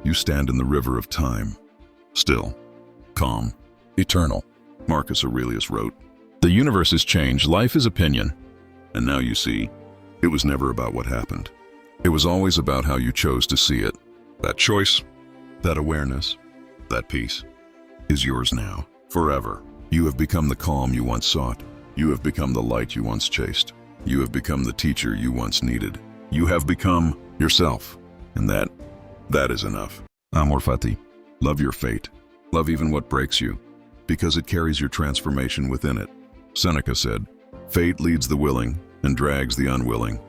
You stand in the river of time, still, calm, eternal. Marcus Aurelius wrote, "The universe is change, life is opinion." And now you see, it was never about what happened. It was always about how you chose to see it. That choice, that awareness, that peace is yours now, forever. You have become the calm you once sought. You have become the light you once chased. You have become the teacher you once needed. You have become yourself. And that is enough. Amor fati. Love your fate. Love even what breaks you, because it carries your transformation within it. Seneca said, "Fate leads the willing and drags the unwilling."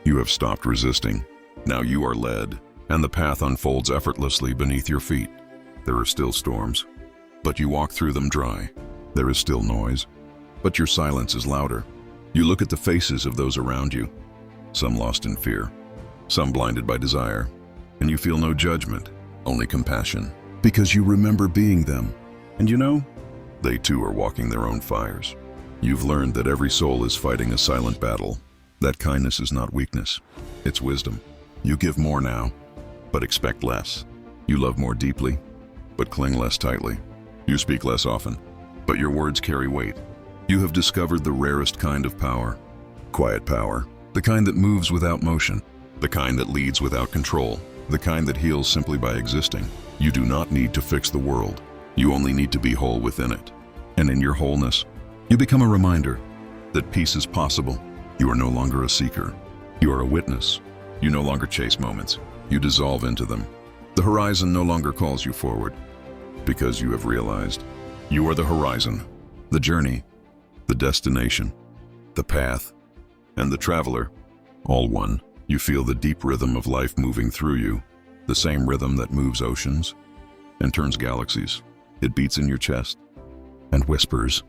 You have stopped resisting. Now you are led, and the path unfolds effortlessly beneath your feet. There are still storms, but you walk through them dry. There is still noise, but your silence is louder. You look at the faces of those around you, some lost in fear, some blinded by desire, and you feel no judgment, only compassion, because you remember being them. And you know, they too are walking their own fires. You've learned that every soul is fighting a silent battle, that kindness is not weakness, it's wisdom. You give more now, but expect less. You love more deeply, but cling less tightly. You speak less often, but your words carry weight. You have discovered the rarest kind of power, quiet power, the kind that moves without motion, the kind that leads without control, the kind that heals simply by existing. You do not need to fix the world. You only need to be whole within it. And in your wholeness, you become a reminder that peace is possible. You are no longer a seeker. You are a witness. You no longer chase moments. You dissolve into them. The horizon no longer calls you forward, because you have realized you are the horizon, the journey, the destination, the path, and the traveler, all one. You feel the deep rhythm of life moving through you, the same rhythm that moves oceans and turns galaxies. It beats in your chest and whispers,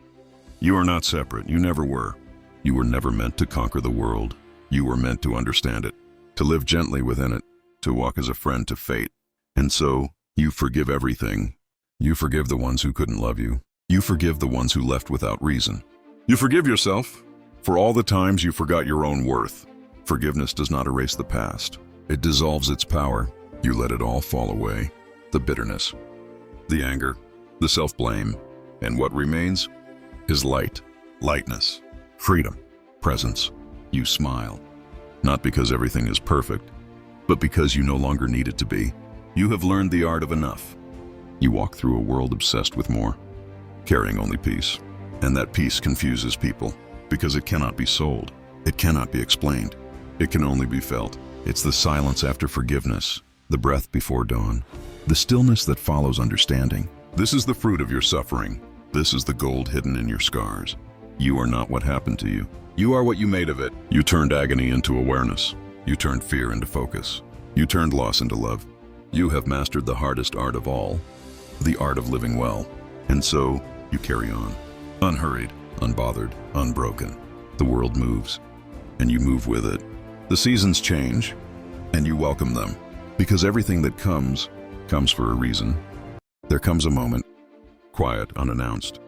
"You are not separate, you never were. You were never meant to conquer the world. You were meant to understand it, to live gently within it, to walk as a friend to fate." And so, you forgive everything. You forgive the ones who couldn't love you. You forgive the ones who left without reason. You forgive yourself for all the times you forgot your own worth. Forgiveness does not erase the past. It dissolves its power. You let it all fall away. The bitterness, the anger, the self-blame. And what remains is light, lightness, freedom, presence. You smile, not because everything is perfect, but because you no longer need it to be. You have learned the art of enough. You walk through a world obsessed with more, carrying only peace. And that peace confuses people, because it cannot be sold. It cannot be explained. It can only be felt. It's the silence after forgiveness, the breath before dawn, the stillness that follows understanding. This is the fruit of your suffering. This is the gold hidden in your scars. You are not what happened to you. You are what you made of it. You turned agony into awareness. You turned fear into focus. You turned loss into love. You have mastered the hardest art of all, the art of living well. And so, you carry on, unhurried, unbothered, unbroken. The world moves, and you move with it. The seasons change, and you welcome them, because everything that comes for a reason. There comes a moment, quiet, unannounced,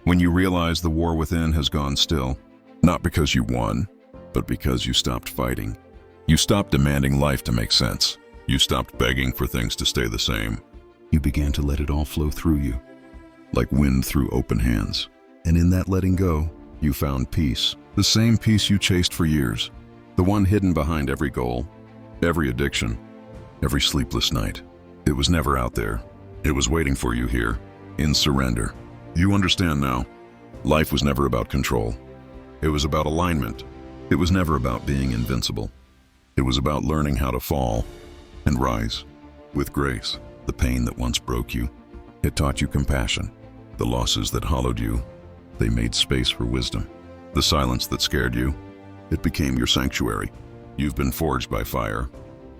when you realize the war within has gone still, not because you won, but because you stopped fighting. You stopped demanding life to make sense. You stopped begging for things to stay the same. You began to let it all flow through you, like wind through open hands. And in that letting go, you found peace, the same peace you chased for years, the one hidden behind every goal, every addiction, every sleepless night. It was never out there. It was waiting for you here, in surrender. You understand now. Life was never about control. It was about alignment. It was never about being invincible. It was about learning how to fall and rise with grace. The pain that once broke you, it taught you compassion. The losses that hollowed you, they made space for wisdom. The silence that scared you, it became your sanctuary. You've been forged by fire,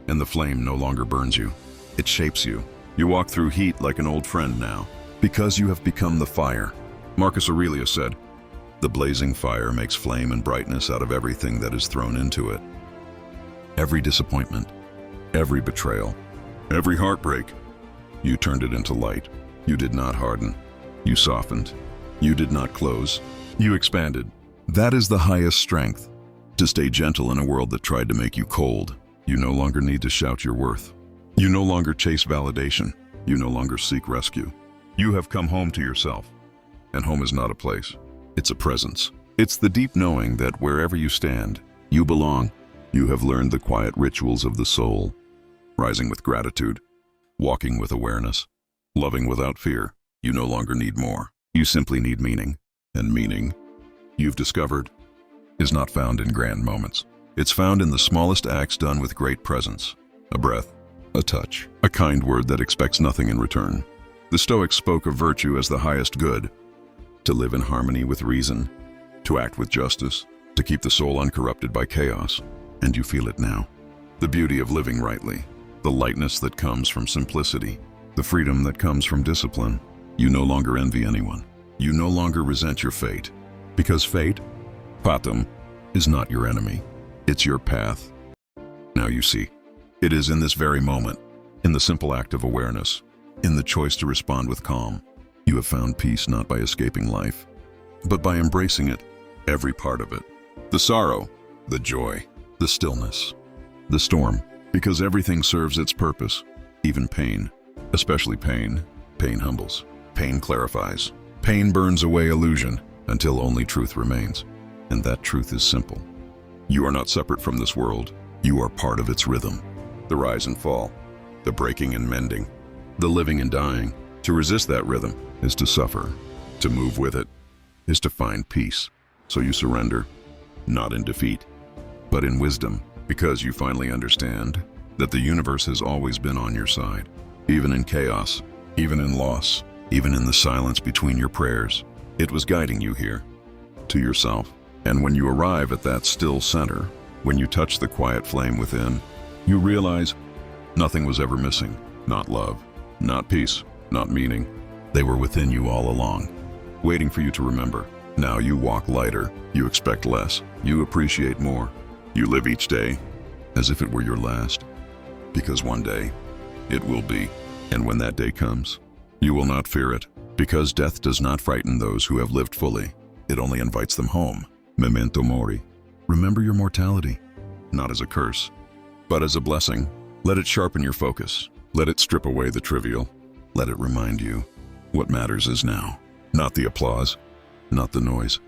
and the flame no longer burns you. It shapes you. You walk through heat like an old friend now, because you have become the fire. Marcus Aurelius said, "The blazing fire makes flame and brightness out of everything that is thrown into it." Every disappointment, every betrayal, every heartbreak, you turned it into light. You did not harden. You softened. You did not close. You expanded. That is the highest strength. To stay gentle in a world that tried to make you cold. You no longer need to shout your worth. You no longer chase validation. You no longer seek rescue. You have come home to yourself. And home is not a place. It's a presence. It's the deep knowing that wherever you stand, you belong. You have learned the quiet rituals of the soul, rising with gratitude, walking with awareness, loving without fear. You no longer need more. You simply need meaning. And meaning, you've discovered, is not found in grand moments. It's found in the smallest acts done with great presence. A breath, a touch, a kind word that expects nothing in return. The Stoics spoke of virtue as the highest good, to live in harmony with reason, to act with justice, to keep the soul uncorrupted by chaos. And you feel it now. The beauty of living rightly, the lightness that comes from simplicity, the freedom that comes from discipline. You no longer envy anyone. You no longer resent your fate, because fate, patum, is not your enemy. It's your path. Now you see, it is in this very moment, in the simple act of awareness, in the choice to respond with calm, you have found peace not by escaping life, but by embracing it, every part of it. The sorrow, the joy, the stillness, the storm, because everything serves its purpose, even pain, especially pain. Pain humbles, pain clarifies, pain burns away illusion until only truth remains. And that truth is simple. You are not separate from this world. You are part of its rhythm. The rise and fall, the breaking and mending, the living and dying. To resist that rhythm is to suffer. To move with it is to find peace. So you surrender, not in defeat, but in wisdom, because you finally understand that the universe has always been on your side, even in chaos, even in loss, even in the silence between your prayers. It was guiding you here, to yourself. And when you arrive at that still center, when you touch the quiet flame within, you realize nothing was ever missing. Not love, not peace, not meaning. They were within you all along, waiting for you to remember. Now you walk lighter, you expect less, you appreciate more. You live each day as if it were your last, because one day it will be. And when that day comes, you will not fear it, because death does not frighten those who have lived fully. It only invites them home. Memento mori. Remember your mortality, not as a curse, but as a blessing. Let it sharpen your focus. Let it strip away the trivial. Let it remind you what matters is now. Not the applause, not the noise,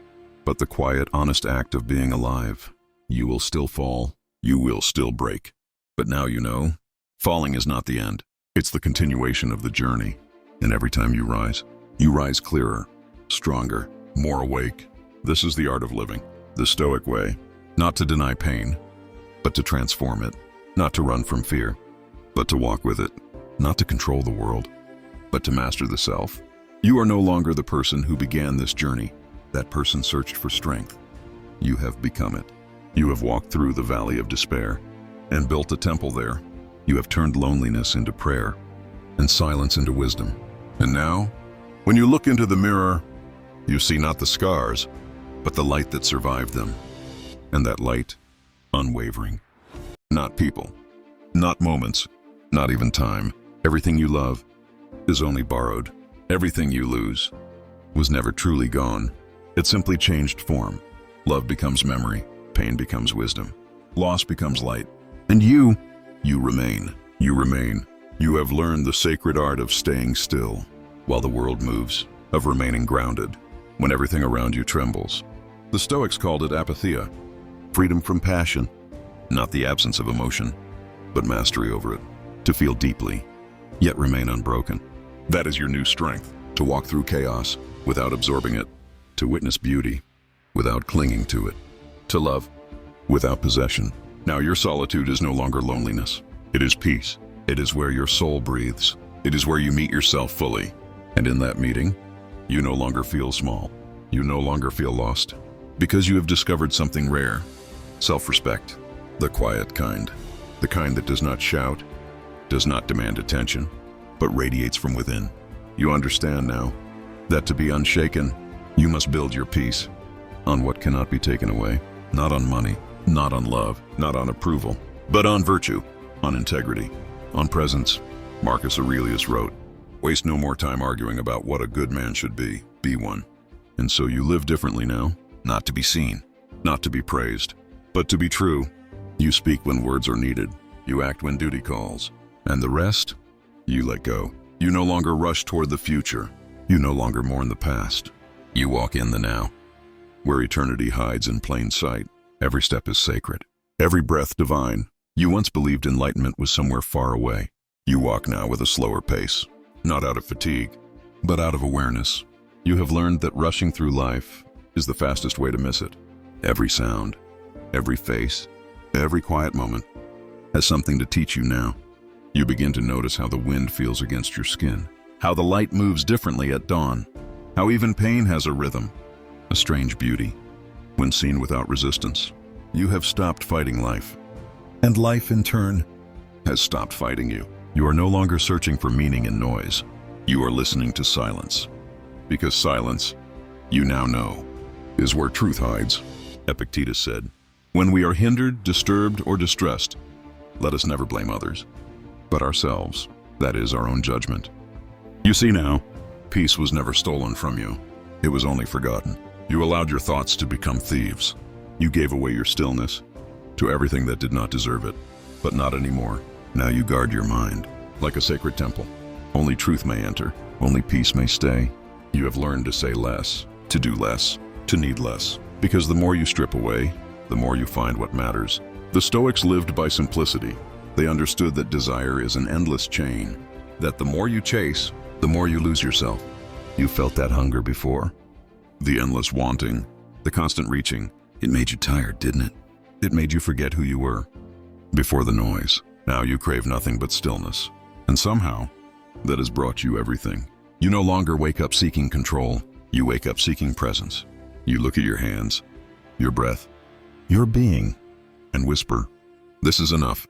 but the quiet, honest act of being alive. You will still fall. You will still break. But now you know, falling is not the end. It's the continuation of the journey. And every time you rise clearer, stronger, more awake. This is the art of living, the Stoic way. Not to deny pain, but to transform it. Not to run from fear, but to walk with it. Not to control the world, but to master the self. You are no longer the person who began this journey. That person searched for strength. You have become it. You have walked through the valley of despair and built a temple there. You have turned loneliness into prayer and silence into wisdom. And now, when you look into the mirror, you see not the scars, but the light that survived them. And that light, unwavering. Not people, not moments, not even time. Everything you love is only borrowed. Everything you lose was never truly gone. It simply changed form. Love becomes memory, pain becomes wisdom, loss becomes light. And you remain. You remain. You have learned the sacred art of staying still while the world moves, of remaining grounded when everything around you trembles. The Stoics called it apatheia, freedom from passion, not the absence of emotion, but mastery over it, to feel deeply, yet remain unbroken. That is your new strength, to walk through chaos without absorbing it, to witness beauty without clinging to it, to love without possession. Now your solitude is no longer loneliness. It is peace. It is where your soul breathes. It is where you meet yourself fully. And in that meeting, you no longer feel small. You no longer feel lost, because you have discovered something rare, self-respect, the quiet kind, the kind that does not shout, does not demand attention, but radiates from within. You understand now that to be unshaken, you must build your peace on what cannot be taken away, not on money, not on love, not on approval, but on virtue, on integrity, on presence. Marcus Aurelius wrote, "Waste no more time arguing about what a good man should be one." And so you live differently now, not to be seen, not to be praised, but to be true. You speak when words are needed. You act when duty calls. And the rest? You let go. You no longer rush toward the future. You no longer mourn the past. You walk in the now, where eternity hides in plain sight. Every step is sacred, every breath divine. You once believed enlightenment was somewhere far away. You walk now with a slower pace, not out of fatigue, but out of awareness. You have learned that rushing through life is the fastest way to miss it. Every sound, every face, every quiet moment has something to teach you now. You begin to notice how the wind feels against your skin, how the light moves differently at dawn, how even pain has a rhythm, a strange beauty. When seen without resistance, you have stopped fighting life, and life in turn has stopped fighting you. You are no longer searching for meaning in noise. You are listening to silence, because silence, you now know, is where truth hides. Epictetus said, "When we are hindered, disturbed, or distressed, let us never blame others, but ourselves, that is, our own judgment." You see now, peace was never stolen from you. It was only forgotten. You allowed your thoughts to become thieves. You gave away your stillness to everything that did not deserve it, but not anymore. Now you guard your mind like a sacred temple. Only truth may enter, only peace may stay. You have learned to say less, to do less, to need less, because the more you strip away, the more you find what matters. The Stoics lived by simplicity. They understood that desire is an endless chain, that the more you chase, the more you lose yourself. You felt that hunger before. The endless wanting, the constant reaching. It made you tired, didn't it? It made you forget who you were before the noise. Now you crave nothing but stillness. And somehow, that has brought you everything. You no longer wake up seeking control. You wake up seeking presence. You look at your hands, your breath, your being, and whisper, "This is enough."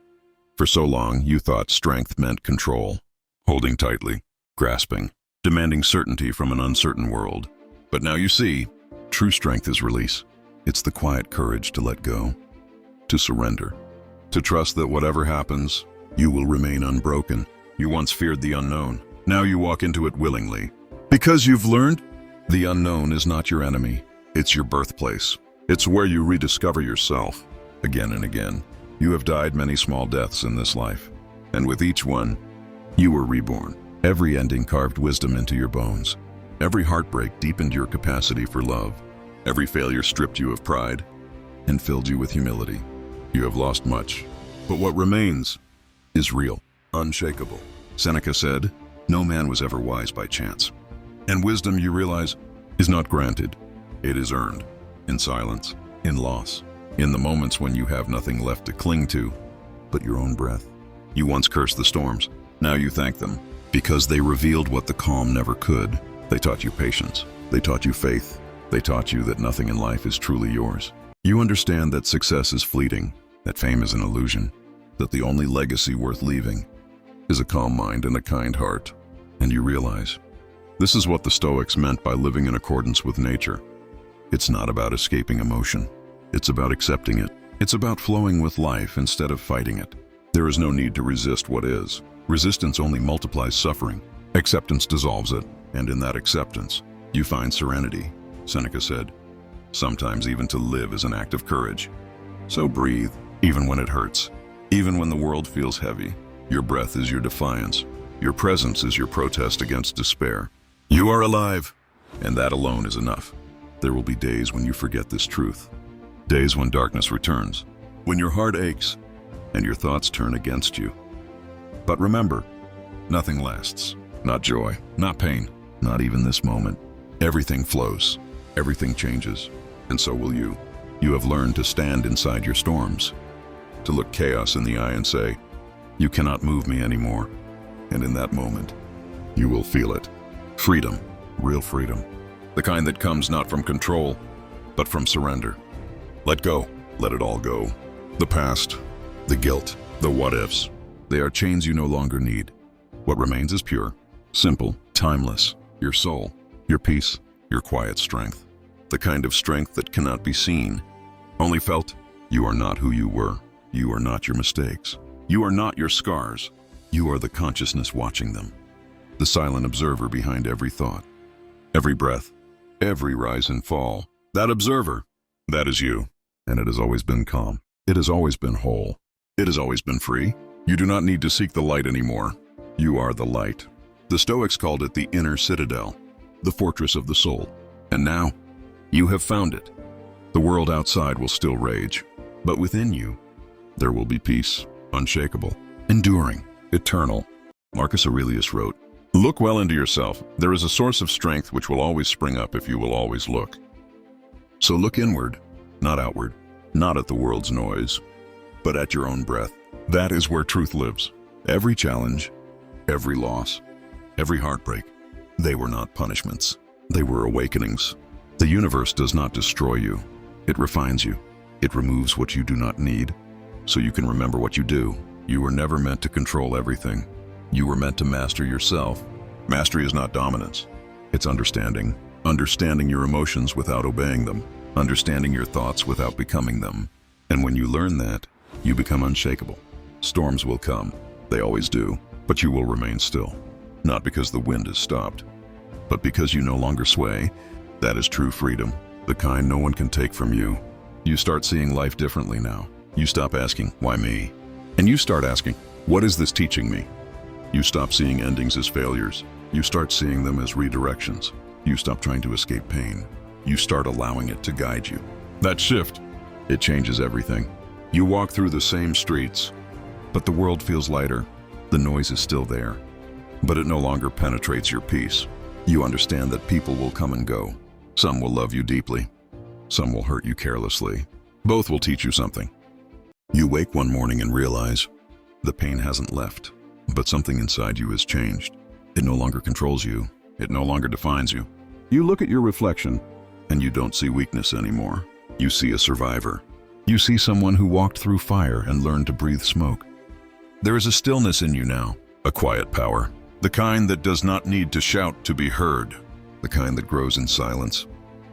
For so long, you thought strength meant control, holding tightly, grasping, demanding certainty from an uncertain world. But now you see, true strength is release. It's the quiet courage to let go, to surrender, to trust that whatever happens, you will remain unbroken. You once feared the unknown. Now you walk into it willingly. Because you've learned, the unknown is not your enemy. It's your birthplace. It's where you rediscover yourself. Again and again, you have died many small deaths in this life. And with each one, you were reborn. Every ending carved wisdom into your bones. Every heartbreak deepened your capacity for love. Every failure stripped you of pride and filled you with humility. You have lost much, but what remains is real, unshakable. Seneca said, "No man was ever wise by chance." And wisdom, you realize, is not granted. It is earned, in silence, in loss, in the moments when you have nothing left to cling to but your own breath. You once cursed the storms. Now you thank them, because they revealed what the calm never could. They taught you patience. They taught you faith. They taught you that nothing in life is truly yours. You understand that success is fleeting, that fame is an illusion, that the only legacy worth leaving is a calm mind and a kind heart. And you realize, this is what the Stoics meant by living in accordance with nature. It's not about escaping emotion. It's about accepting it. It's about flowing with life instead of fighting it. There is no need to resist what is. Resistance only multiplies suffering. Acceptance dissolves it, and in that acceptance, you find serenity. Seneca said, "Sometimes even to live is an act of courage." So breathe, even when it hurts. Even when the world feels heavy, your breath is your defiance. Your presence is your protest against despair. You are alive, and that alone is enough. There will be days when you forget this truth. Days when darkness returns, when your heart aches, and your thoughts turn against you. But remember, nothing lasts. Not joy, not pain, not even this moment. Everything flows, everything changes, and so will you. You have learned to stand inside your storms, to look chaos in the eye and say, "You cannot move me anymore." And in that moment, you will feel it. Freedom, real freedom. The kind that comes not from control, but from surrender. Let go, let it all go. The past, the guilt, the what-ifs, they are chains you no longer need. What remains is pure, simple, timeless. Your soul, your peace, your quiet strength. The kind of strength that cannot be seen, only felt. You are not who you were. You are not your mistakes. You are not your scars. You are the consciousness watching them. The silent observer behind every thought, every breath, every rise and fall. That observer, that is you. And it has always been calm. It has always been whole. It has always been free. You do not need to seek the light anymore. You are the light. The Stoics called it the inner citadel, the fortress of the soul. And now, you have found it. The world outside will still rage, but within you, there will be peace, unshakable, enduring, eternal. Marcus Aurelius wrote, "Look well into yourself. There is a source of strength which will always spring up if you will always look." So look inward, not outward, not at the world's noise, but at your own breath. That is where truth lives. Every challenge, every loss, every heartbreak, they were not punishments. They were awakenings. The universe does not destroy you. It refines you. It removes what you do not need, so you can remember what you do. You were never meant to control everything. You were meant to master yourself. Mastery is not dominance. It's understanding. Understanding your emotions without obeying them. Understanding your thoughts without becoming them. And when you learn that, you become unshakable. Storms will come. They always do. But you will remain still. Not because the wind has stopped, but because you no longer sway. That is true freedom, the kind no one can take from you. You start seeing life differently now. You stop asking, why me? And you start asking, what is this teaching me? You stop seeing endings as failures. You start seeing them as redirections. You stop trying to escape pain. You start allowing it to guide you. That shift, it changes everything. You walk through the same streets, but the world feels lighter. The noise is still there, but it no longer penetrates your peace. You understand that people will come and go. Some will love you deeply. Some will hurt you carelessly. Both will teach you something. You wake one morning and realize the pain hasn't left, but something inside you has changed. It no longer controls you. It no longer defines you. You look at your reflection, and you don't see weakness anymore. You see a survivor. You see someone who walked through fire and learned to breathe smoke. There is a stillness in you now, a quiet power, the kind that does not need to shout to be heard, the kind that grows in silence.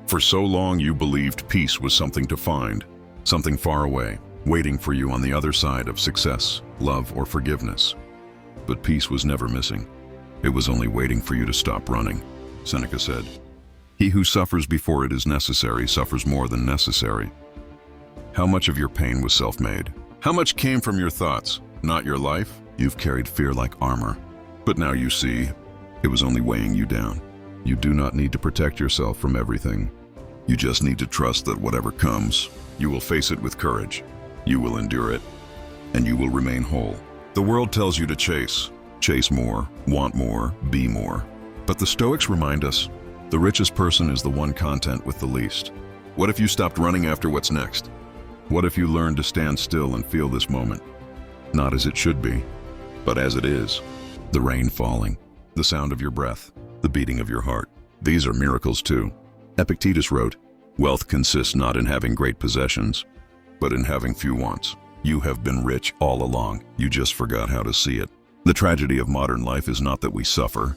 For so long you believed peace was something to find, something far away, waiting for you on the other side of success, love, or forgiveness. But peace was never missing. It was only waiting for you to stop running. Seneca said, "He who suffers before it is necessary suffers more than necessary." How much of your pain was self-made? How much came from your thoughts, not your life? You've carried fear like armor, but now you see, it was only weighing you down. You do not need to protect yourself from everything. You just need to trust that whatever comes, you will face it with courage. You will endure it, and you will remain whole. The world tells you to chase more, want more, be more. But the Stoics remind us, the richest person is the one content with the least. What if you stopped running after what's next? What if you learned to stand still and feel this moment? Not as it should be, but as it is. The rain falling, the sound of your breath, the beating of your heart. These are miracles too. Epictetus wrote, "Wealth consists not in having great possessions, but in having few wants." You have been rich all along. You just forgot how to see it. The tragedy of modern life is not that we suffer,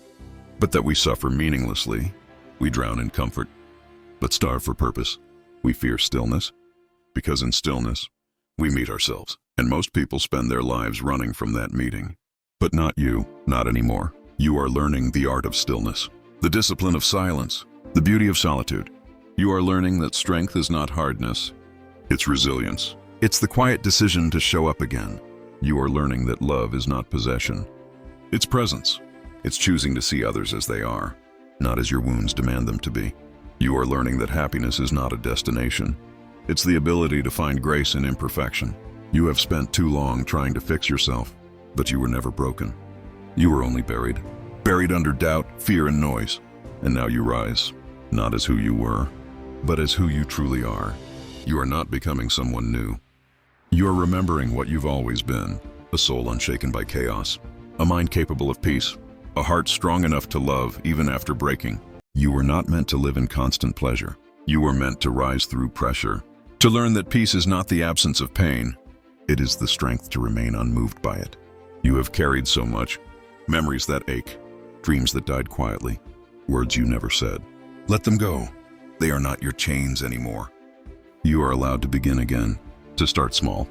but that we suffer meaninglessly. We drown in comfort, but starve for purpose. We fear stillness, because in stillness, we meet ourselves. And most people spend their lives running from that meeting. But not you, not anymore. You are learning the art of stillness, the discipline of silence, the beauty of solitude. You are learning that strength is not hardness, it's resilience. It's the quiet decision to show up again. You are learning that love is not possession, it's presence. It's choosing to see others as they are, not as your wounds demand them to be. You are learning that happiness is not a destination, it's the ability to find grace in imperfection. You have spent too long trying to fix yourself, but you were never broken. You were only buried under doubt, fear, and noise. And now you rise, not as who you were, but as who you truly are. You are not becoming someone new. You are remembering what you've always been, a soul unshaken by chaos, a mind capable of peace, a heart strong enough to love even after breaking. You were not meant to live in constant pleasure. You were meant to rise through pressure, to learn that peace is not the absence of pain. It is the strength to remain unmoved by it. You have carried so much, memories that ache, dreams that died quietly, words you never said. Let them go. They are not your chains anymore. You are allowed to begin again, to start small,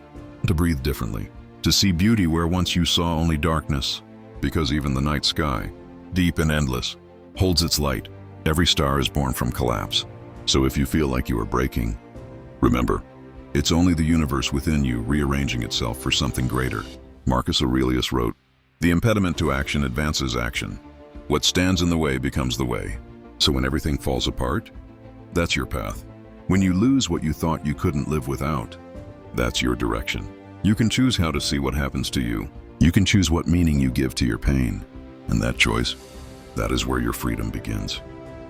to breathe differently, to see beauty where once you saw only darkness, because even the night sky, deep and endless, holds its light. Every star is born from collapse. So if you feel like you are breaking, remember, it's only the universe within you rearranging itself for something greater. Marcus Aurelius wrote, "The impediment to action advances action. What stands in the way becomes the way." So when everything falls apart, that's your path. When you lose what you thought you couldn't live without, that's your direction. You can choose how to see what happens to you. You can choose what meaning you give to your pain. And that choice, that is where your freedom begins.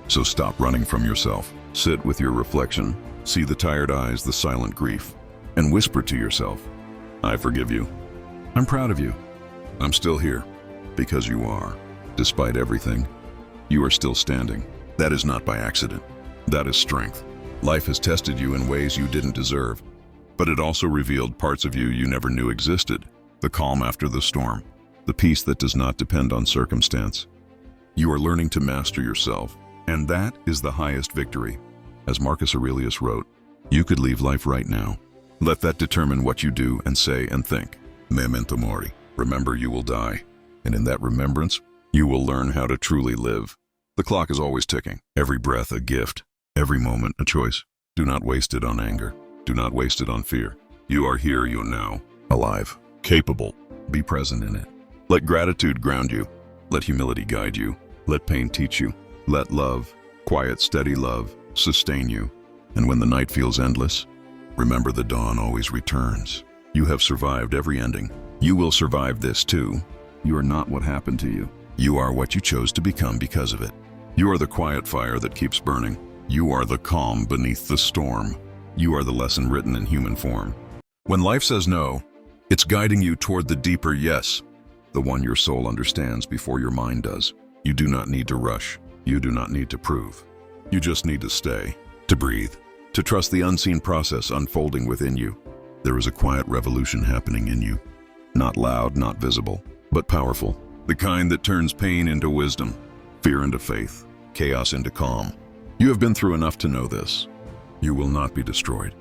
So stop running from yourself. Sit with your reflection, see the tired eyes, the silent grief, and whisper to yourself, "I forgive you. I'm proud of you. I'm still here." Because you are. Despite everything, you are still standing. That is not by accident. That is strength. Life has tested you in ways you didn't deserve, but it also revealed parts of you you never knew existed. The calm after the storm, the peace that does not depend on circumstance. You are learning to master yourself, and that is the highest victory. As Marcus Aurelius wrote, "You could leave life right now. Let that determine what you do and say and think. Memento mori. Remember you will die, and in that remembrance, you will learn how to truly live." The clock is always ticking. Every breath a gift, every moment a choice. Do not waste it on anger. Do not waste it on fear. You are here, you now, alive, capable. Be present in it. Let gratitude ground you. Let humility guide you. Let pain teach you. Let love, quiet, steady love, sustain you. And when the night feels endless, remember the dawn always returns. You have survived every ending. You will survive this too. You are not what happened to you. You are what you chose to become because of it. You are the quiet fire that keeps burning. You are the calm beneath the storm. You are the lesson written in human form. When life says no, it's guiding you toward the deeper yes, the one your soul understands before your mind does. You do not need to rush. You do not need to prove. You just need to stay, to breathe, to trust the unseen process unfolding within you. There is a quiet revolution happening in you. Not loud, not visible, but powerful. The kind that turns pain into wisdom, fear into faith, chaos into calm. You have been through enough to know this. You will not be destroyed.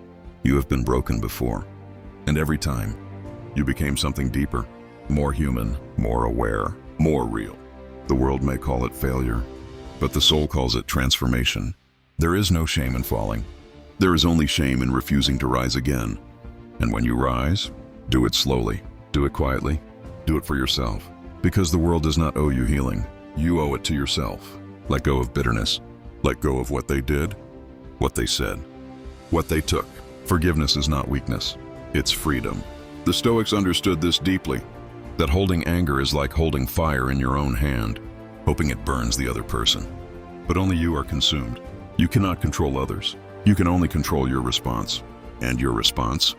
You have been broken before. And every time, you became something deeper, more human, more aware, more real. The world may call it failure, but the soul calls it transformation. There is no shame in falling. There is only shame in refusing to rise again. And when you rise, do it slowly, do it quietly, do it for yourself. Because the world does not owe you healing. You owe it to yourself. Let go of bitterness. Let go of what they did, what they said, what they took. Forgiveness is not weakness. It's freedom. The Stoics understood this deeply, that holding anger is like holding fire in your own hand, hoping it burns the other person. But only you are consumed. You cannot control others. You can only control your response. And your response,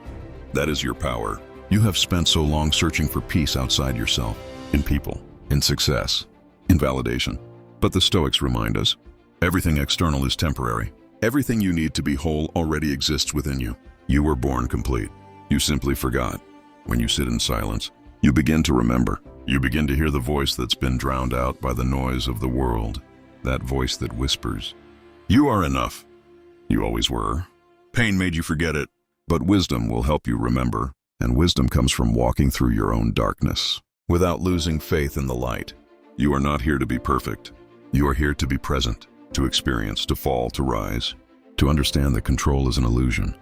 that is your power. You have spent so long searching for peace outside yourself, in people, in success, in validation. But the Stoics remind us, everything external is temporary. Everything you need to be whole already exists within you. You were born complete. You simply forgot. When you sit in silence, you begin to remember. You begin to hear the voice that's been drowned out by the noise of the world. That voice that whispers, "You are enough. You always were. Pain made you forget it." But wisdom will help you remember. And wisdom comes from walking through your own darkness, without losing faith in the light. You are not here to be perfect. You are here to be present, to experience, to fall, to rise, to understand that control is an illusion.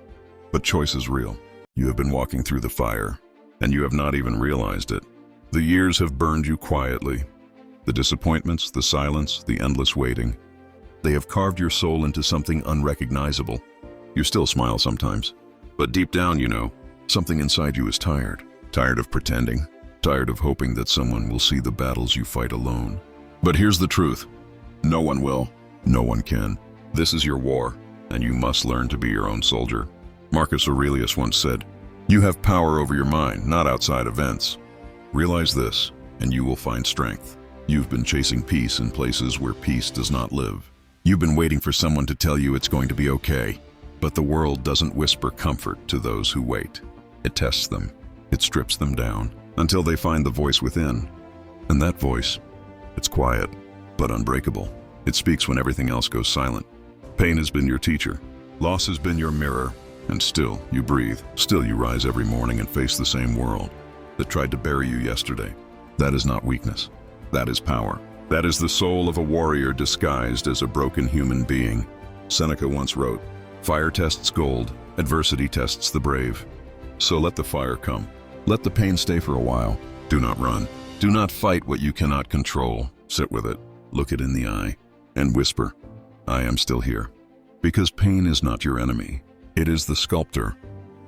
But choice is real. You have been walking through the fire, and you have not even realized it. The years have burned you quietly. The disappointments, the silence, the endless waiting. They have carved your soul into something unrecognizable. You still smile sometimes, but deep down you know, something inside you is tired. Tired of pretending. Tired of hoping that someone will see the battles you fight alone. But here's the truth. No one will. No one can. This is your war, and you must learn to be your own soldier. Marcus Aurelius once said, "You have power over your mind, not outside events." Realize this, and you will find strength. You've been chasing peace in places where peace does not live. You've been waiting for someone to tell you it's going to be okay. But the world doesn't whisper comfort to those who wait. It tests them. It strips them down until they find the voice within. And that voice, it's quiet, but unbreakable. It speaks when everything else goes silent. Pain has been your teacher. Loss has been your mirror. And still you breathe. Still you rise every morning and face the same world that tried to bury you yesterday. That is not weakness. That is power. That is the soul of a warrior disguised as a broken human being. Seneca once wrote, "Fire tests gold, adversity tests the brave." So let the fire come. Let the pain stay for a while. Do not run. Do not fight what you cannot control. Sit with it, look it in the eye, and whisper, I am still here. Because pain is not your enemy. It is the sculptor.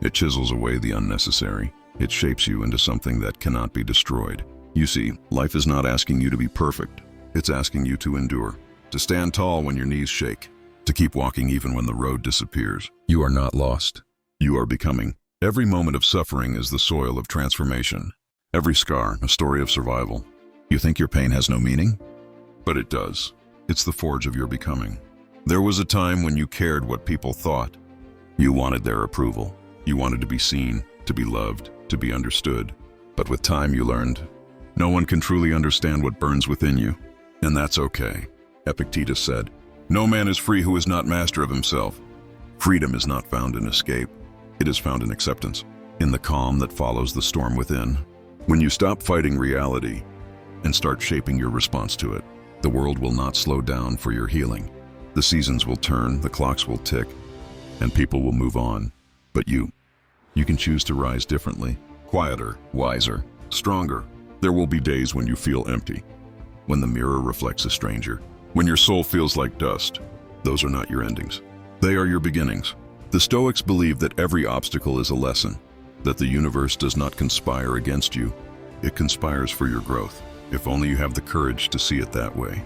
It chisels away the unnecessary. It shapes you into something that cannot be destroyed. You see, life is not asking you to be perfect. It's asking you to endure, to stand tall when your knees shake, to keep walking even when the road disappears. You are not lost. You are becoming. Every moment of suffering is the soil of transformation. Every scar, a story of survival. You think your pain has no meaning? But it does. It's the forge of your becoming. There was a time when you cared what people thought. You wanted their approval. You wanted to be seen, to be loved, to be understood. But with time you learned, no one can truly understand what burns within you. And that's okay. Epictetus said, no man is free who is not master of himself. Freedom is not found in escape. It is found in acceptance, in the calm that follows the storm within. When you stop fighting reality and start shaping your response to it, the world will not slow down for your healing. The seasons will turn, the clocks will tick, and people will move on. But you can choose to rise differently, quieter, wiser, stronger. There will be days when you feel empty, when the mirror reflects a stranger, when your soul feels like dust. Those are not your endings. They are your beginnings. The Stoics believe that every obstacle is a lesson, that the universe does not conspire against you. It conspires for your growth, if only you have the courage to see it that way.